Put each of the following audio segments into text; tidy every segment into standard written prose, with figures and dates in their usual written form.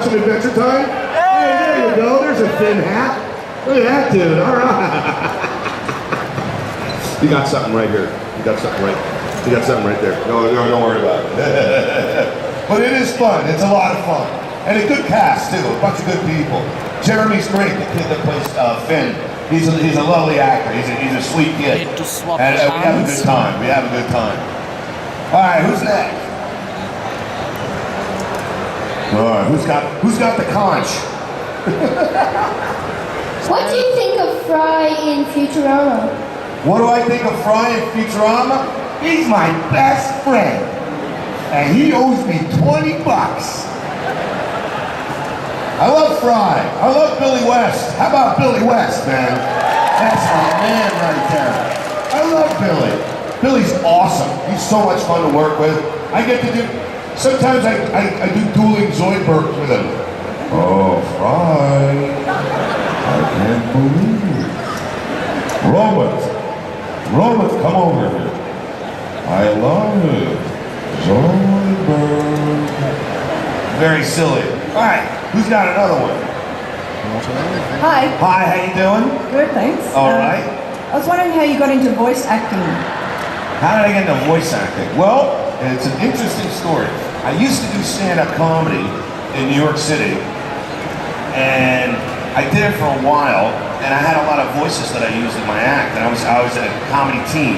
Some Adventure Time? Hey, there you go. There's a thin hat. Look at that dude. All right. You got something right here. You got something right. You got something right there. No, don't worry about it. But it is fun. It's a lot of fun. And a good cast, too. A bunch of good people. Jeremy's great. The kid that plays Finn. He's a lovely actor. He's a sweet kid. And we have a good time. We have a good time. All right, who's next? All right, who's got the conch? What do you think of Fry in Futurama? What do I think of Fry in Futurama? He's my best friend, and he owes me $20. I love Fry. I love Billy West. How about Billy West, man? That's my man right there. I love Billy. Billy's awesome. He's so much fun to work with. I get to do. Sometimes I do dueling Zoidbergs with him. Oh, Fry. I can't believe it. Robot, come over here. I love it. Zoidberg. Very silly. All right, who's got another one? Hi. Hi, how you doing? Good, thanks. All right. I was wondering how you got into voice acting. How did I get into voice acting? Well, it's an interesting story. I used to do stand-up comedy in New York City, and I did it for a while, and I had a lot of voices that I used in my act, and I was in a comedy team,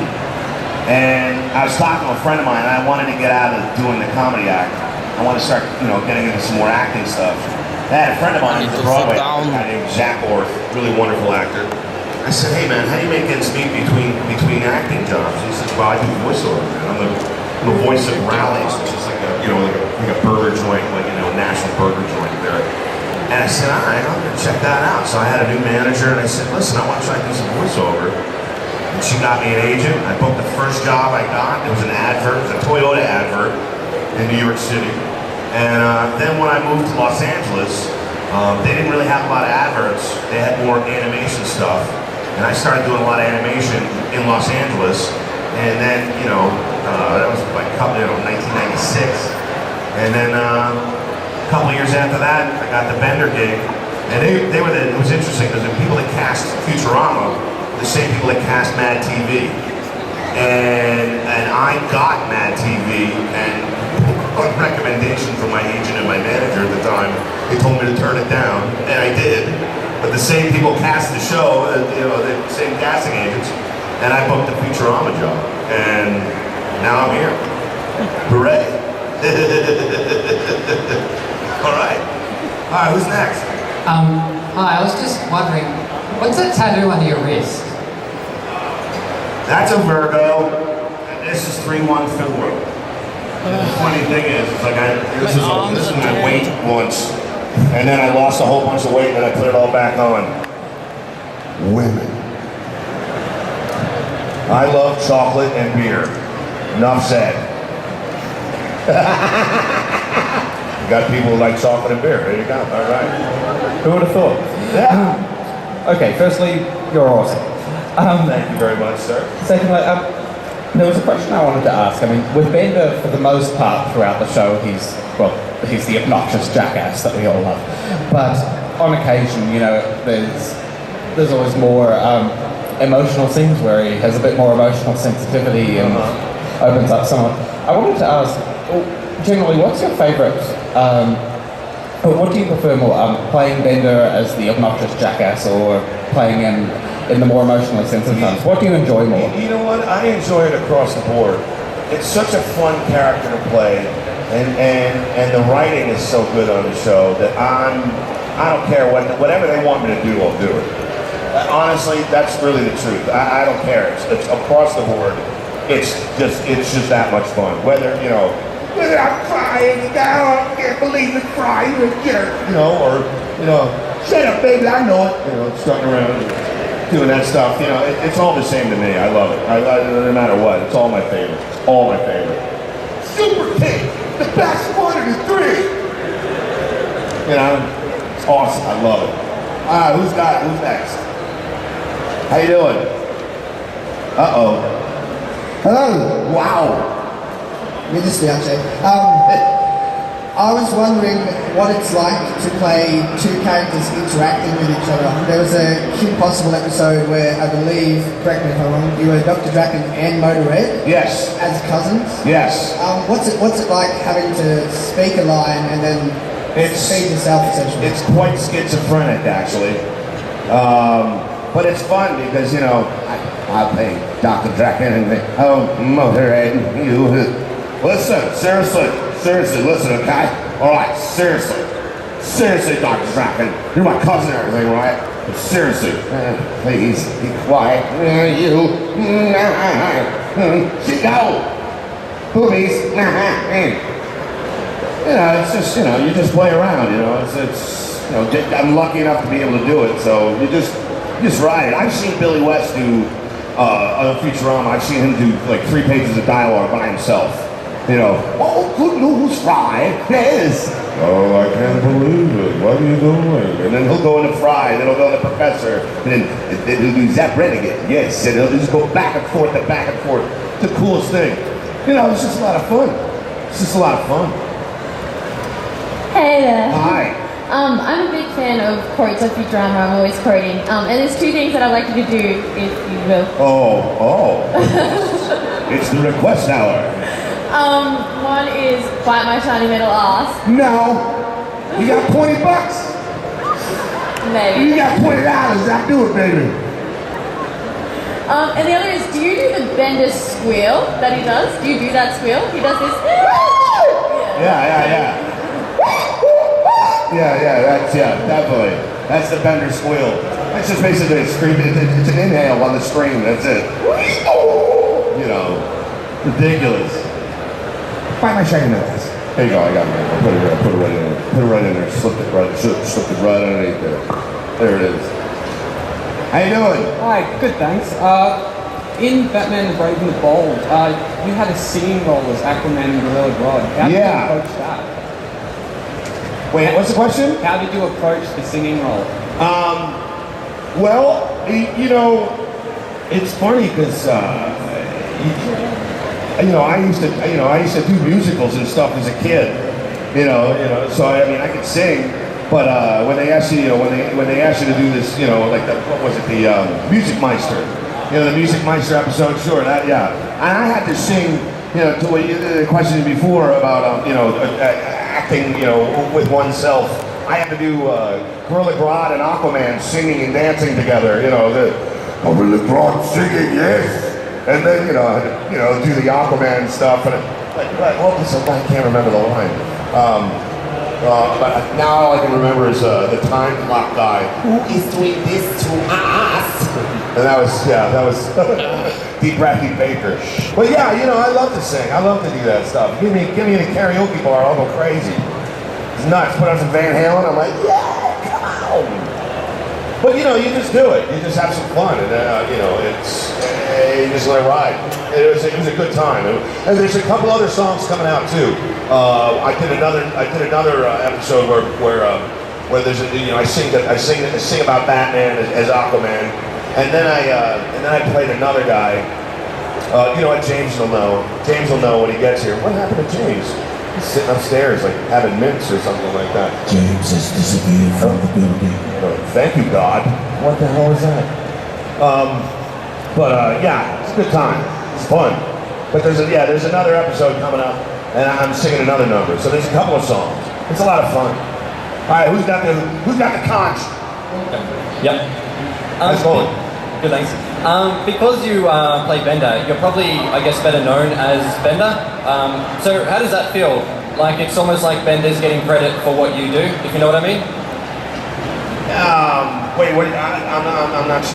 and I was talking to a friend of mine, and I wanted to get out of doing the comedy act. I wanted to start, getting into some more acting stuff. I had a friend of mine who's a Broadway actor, a guy named Zach Orth, really wonderful actor. I said, hey man, how do you make ends meet between acting jobs? He says, well, I do voiceover, man. I'm the voice of Rallies, which is like a burger joint, national burger joint there. And I said, all right, I'm gonna check that out. So I had a new manager, and I said, listen, I want to try to do some voiceover. And she got me an agent. I booked the first job I got. It was an advert, it was a Toyota advert in New York City. And then when I moved to Los Angeles, they didn't really have a lot of adverts. They had more animation stuff. And I started doing a lot of animation in Los Angeles. And then, that was like 1996. And then a couple years after that, I got the Bender gig. And it was interesting because the people that cast Futurama, the same people that cast Mad TV. And I got Mad TV, and on recommendation from my agent and my manager at the time, they told me to turn it down, and I did. But the same people cast the show, the same casting agents, and I booked the Futurama job, and now I'm here. Hooray! All right, who's next? Hi, I was just wondering, what's that tattoo under your wrist? That's a Virgo, and this is 3-1-4. The funny thing is, it's like this is my weight once, and then I lost a whole bunch of weight, and then I put it all back on. Women. I love chocolate and beer. Enough said. You got people who like chocolate and beer. There you go. All right. Who would have thought? Yeah. Okay, firstly, you're awesome. Thank you very much, sir. Secondly, there was a question I wanted to ask. I mean, with Bender, for the most part throughout the show, he's the obnoxious jackass that we all love. But on occasion, there's always more emotional scenes where he has a bit more emotional sensitivity and opens up somewhat. I wanted to ask, generally, what's your favourite, or what do you prefer more, playing Bender as the obnoxious jackass or playing in the more emotionally sensitive times? What do you enjoy more? You know what? I enjoy it across the board. It's such a fun character to play, and the writing is so good on the show that I don't care whatever they want me to do, I'll do it. Honestly, that's really the truth. I don't care. It's across the board. It's just that much fun. Whether I'm crying now, I can't believe it's crying, you're a jerk, or shut up, baby, I know it. Strutting around, doing that stuff. It's all the same to me. I love it. No matter what, it's all my favorite. All my favorite. Super King, the best one of the three. It's awesome. I love it. Who's next? How you doing? Uh-oh. Hello. Wow. Me this actually. I was wondering what it's like to play two characters interacting with each other. There was a Kim Possible episode where I believe, correct me if I'm wrong, you were Dr. Draken and Motorhead. Yes. As cousins. Yes. What's it like having to speak a line and then feed yourself essentially? It's quite schizophrenic, actually. But it's fun because, you know, I'll play Dr. Draken and oh, Motorhead, you. Listen, seriously, listen, okay? All right, seriously, Dr. Draken, you're my cousin and everything, right? But seriously, please be quiet, you. Go, boobies. You know, it's just, you know, you just play around, you know. It's you know, I'm lucky enough to be able to do it, so you just ride it. I've seen Billy West do on Futurama. I've seen him do like 3 pages of dialogue by himself. You know, oh, good news, Fry. Yes. Oh, I can't believe it. What are you doing? And then he'll go into Fry, and then he'll go into Professor, and then he'll do Zap Renegade. Yes, and he'll just go back and forth and back and forth. It's the coolest thing. You know, it's just a lot of fun. It's just a lot of fun. Hey there. Hi. I'm a big fan of quotes of Futurama. I'm always quoting. And there's 2 things that I'd like you to do, if you will. Oh. It's the request hour. One is bite my shiny metal ass. No. You got $20? Maybe. You got $20. I do it, baby. And the other is, do you do the Bender squeal that he does? Do you do that squeal? He does this. Yeah. Yeah, definitely. That's the Bender squeal. That's just basically a scream. It's an inhale on the string. That's it. You know, ridiculous. Find my shiny nose. There you go. I got it. Put it right in there. Put it right in there. Slipped it right underneath there. There it is. How you doing? Hi, good, thanks. In Batman the Brave and the Bold, you had a singing role as Aquaman and Gorilla Grodd. How did you approach that? Wait, what's the question? How did you approach the singing role? Well, you know, it's funny because I used to do musicals and stuff as a kid. You know, so I mean, I could sing, but when they asked you, when they asked you to do this, you know, like what was it, the Music Meister, you know, the Music Meister episode, sure, that, yeah, and I had to sing, you know, to what the question before about, acting, you know, with oneself. I had to do Gorilla Grodd and Aquaman singing and dancing together, you know, Gorilla Grodd singing, yes. And then, you know, do the Aquaman stuff, and I can't remember the line. But now all I can remember is the time clock guy. Who is doing this to us? And that was Deep Bradley Baker. But yeah, you know, I love to sing. I love to do that stuff. Give me in a karaoke bar, I'll go crazy. It's nuts. Put on some Van Halen, I'm like, yeah, come on. But you know, you just do it. You just have some fun, and you know, you just let it ride. It was a good time. And there's a couple other songs coming out too. I did another episode where there's I sing about Batman as Aquaman, and then I played another guy. You know what? James will know. James will know when he gets here. What happened to James? He's sitting upstairs, like having mints or something like that. James has disappeared from the building. Thank you, God. What the hell is that? Yeah, it's a good time. It's fun. But there's another episode coming up, and I'm singing another number. So there's a couple of songs. It's a lot of fun. All right, who's got the conch? Yep. How's it going? Good, thanks. Because you play Bender, you're probably, I guess, better known as Bender. So how does that feel? Like it's almost like Bender's getting credit for what you do, if you know what I mean? Wait, I'm not sure.